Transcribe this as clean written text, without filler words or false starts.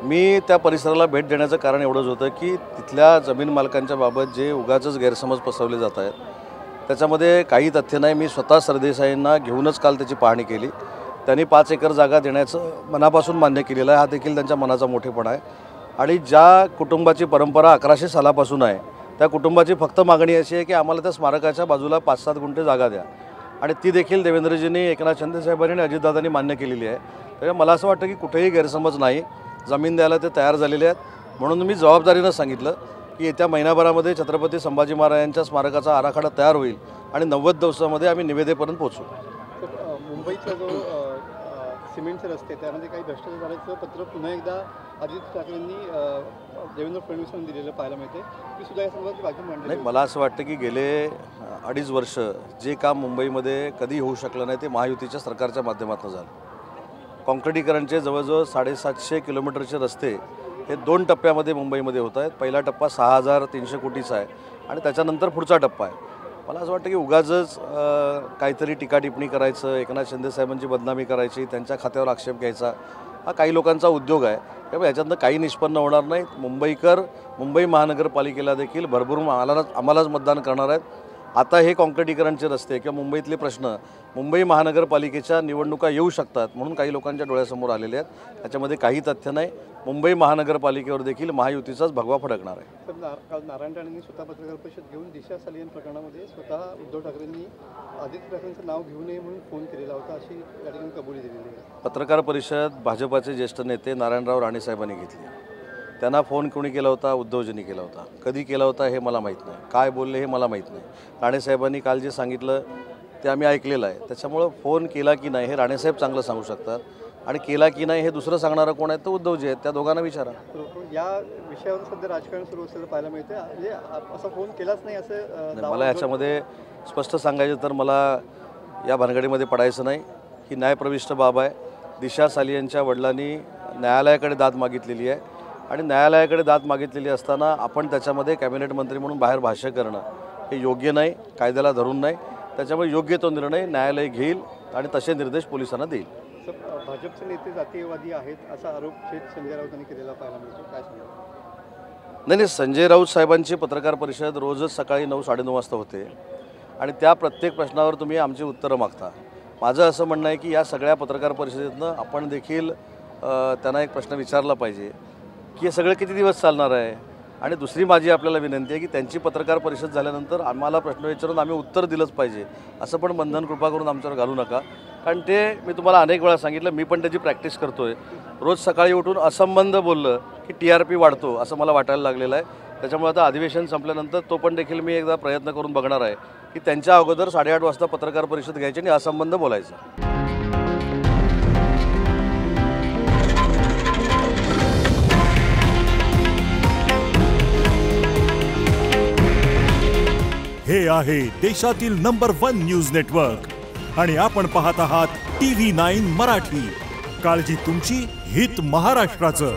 मी त्या परिसराला भेट देण्याचं कारण एवढंच होतं की तिथल्या जमीन मालकांच्या बाबत जे उगाचच गैरसमज पसरवले जात आहेत त्याच्यामध्ये काही तथ्य नाही। मी स्वतः सरदेसाईंना घेऊनच काल त्याची पाहणी केली। त्यांनी 5 एकर जागा देण्याचं मनापासून मान्य केलेलं आहे। हा देखील त्यांच्या मनाचा मोठेपणा आहे। आणि ज्या कुटुंबाची परंपरा 1100 सालापासून आहे त्या कुटुंबाची फक्त मागणी अशी आहे की आम्हाला त्या स्मारकाच्या बाजूला 5-7 गुंठे जागा द्या आणि ती देखील देवेंद्रजींनी, एकनाथ शिंदेसाहेबांनी आणि अजितदादांनी मान्य केलेली आहे। त्यामुळे मला असं वाटतं की कुठेही गैरसमज नाही, जमीन द्यायला ते तयार झालेले आहेत। म्हणून मी जबाबदारीनं सांगितलं की येत्या महिनाभरामध्ये छत्रपती संभाजी महाराजांच्या स्मारकाचा आराखडा तयार होईल आणि 90 दिवसामध्ये आम्ही निवेदेपर्यंत पोहोचू। मुंबईचा जो सिमेंटचे रस्ते त्यामध्ये काही भ्रष्टाचाराचं पत्र पुन्हा एकदा आदित्य ठाकरेंनी देवेंद्र फडणवीसांनी दिलेलं पाहायला मिळते की सुद्धा या संदर्भात बातमी मांडली नाही। मला असं वाटतं की गेले 2.5 वर्ष जे काम मुंबईमध्ये कधी होऊ शकलं नाही ते महायुतीच्या सरकारच्या माध्यमातून झालं। काँक्रिटीकरणचे जवळजवळ 750 किलोमीटरचे रस्ते हे 2 टप्प्यामध्ये मुंबईमध्ये होत आहेत। पहिला टप्पा 6300 कोटीचा आहे आणि त्याच्यानंतर पुढचा टप्पा आहे। मला असं वाटतं की उगाचच काहीतरी टीका टिप्पणी करायचं, एकनाथ शिंदेसाहेबांची बदनामी करायची, त्यांच्या खात्यावर आक्षेप घ्यायचा हा काही लोकांचा उद्योग आहे। त्यामुळे याच्यातनं काही निष्पन्न होणार नाही। मुंबई महानगरपालिकेला देखील भरभरून आम्हालाच मतदान करणार आहेत। आता हे काँक्रिटीकरणचे रस्ते किंवा मुंबईतले प्रश्न मुंबई महानगरपालिकेच्या निवडणुका येऊ शकतात म्हणून काही लोकांच्या डोळ्यासमोर आलेले आहेत। त्याच्यामध्ये काही तथ्य नाही। मुंबई महानगरपालिकेवर देखील महायुतीचाच भगवा फडकणार आहे। काल नारायण राणेंनी स्वतः पत्रकार परिषद घेऊन दिशा सालियन प्रकरणामध्ये स्वतः उद्धव ठाकरेंनी आदित्य ठाकरेंचं नाव घेऊ नये म्हणून फोन केलेला होता, अशी या ठिकाणी कबुली दिलेली आहे। पत्रकार परिषद भाजपाचे ज्येष्ठ नेते नारायणराव राणेसाहेबांनी घेतली। त्यांना फोन कोणी केला होता? उद्धवजींनी केला होता। कधी केला होता हे मला माहीत नाही, काय बोलले हे मला माहीत नाही। राणेसाहेबांनी काल जे सांगितलं ते आम्ही ऐकलेलं आहे। त्याच्यामुळं फोन केला की नाही हे राणेसाहेब चांगलं सांगू शकतात आणि केला की नाही हे दुसरं सांगणारं कोण आहे? तर उद्धवजी आहेत। त्या दोघांना विचारा। या विषयावर सध्या राजकारण सुरू असलेलं पाहायला मिळते, म्हणजे असा फोन केलाच नाही असं मला याच्यामध्ये स्पष्ट सांगायचं तर मला या भानगडीमध्ये पडायचं नाही। ही न्यायप्रविष्ट बाब आहे। दिशा सालियनच्या वडिलांनी न्यायालयाकडे दाद मागितलेली आहे आणि न्यायालयाकडे दाद मागितलेली असताना आपण त्याच्यामध्ये कॅबिनेट मंत्री म्हणून बाहेर भाष्य करणं हे योग्य नाही, कायद्याला धरून नाही। त्याच्यामुळे योग्य तो निर्णय न्यायालय घेईल आणि तसे निर्देश पोलिसांना देईल। भाजपचे नेते जातीयवादी आहेत असा आरोप संजय राऊतांनी केलेला पाहायला मिळतो, काय सांगा? नाही, संजय राऊत साहेबांची पत्रकार परिषद रोजच सकाळी 9-9:30 वाजता होते आणि त्या प्रत्येक प्रश्नावर तुम्ही आमची उत्तरं मागता। माझं असं म्हणणं आहे की या सगळ्या पत्रकार परिषदेतनं आपण देखील त्यांना एक प्रश्न विचारला पाहिजे की हे सगळं किती दिवस चालणार आहे। आणि दुसरी माझी आपल्याला विनंती आहे की त्यांची पत्रकार परिषद झाल्यानंतर आम्हाला प्रश्न विचारून आम्ही उत्तर दिलंच पाहिजे, असं पण बंधन कृपा करून आमच्यावर घालू नका। कारण ते मी तुम्हाला अनेक वेळा सांगितलं, मी पण त्याची प्रॅक्टिस करतो आहे। रोज सकाळी उठून असंबंध बोललं की TRP वाढतो असं मला वाटायला लागलेलं आहे। त्याच्यामुळे आता अधिवेशन संपल्यानंतर तो पण देखील मी एकदा प्रयत्न करून बघणार आहे की त्यांच्या अगोदर 8:30 वाजता पत्रकार परिषद घ्यायची आणि असंबंध बोलायचं। हे आहे देशातील नंबर 1 न्यूज नेटवर्क आणि आपण पाहत आहात TV9 मराठी। काळजी तुमची, हित महाराष्ट्राचं।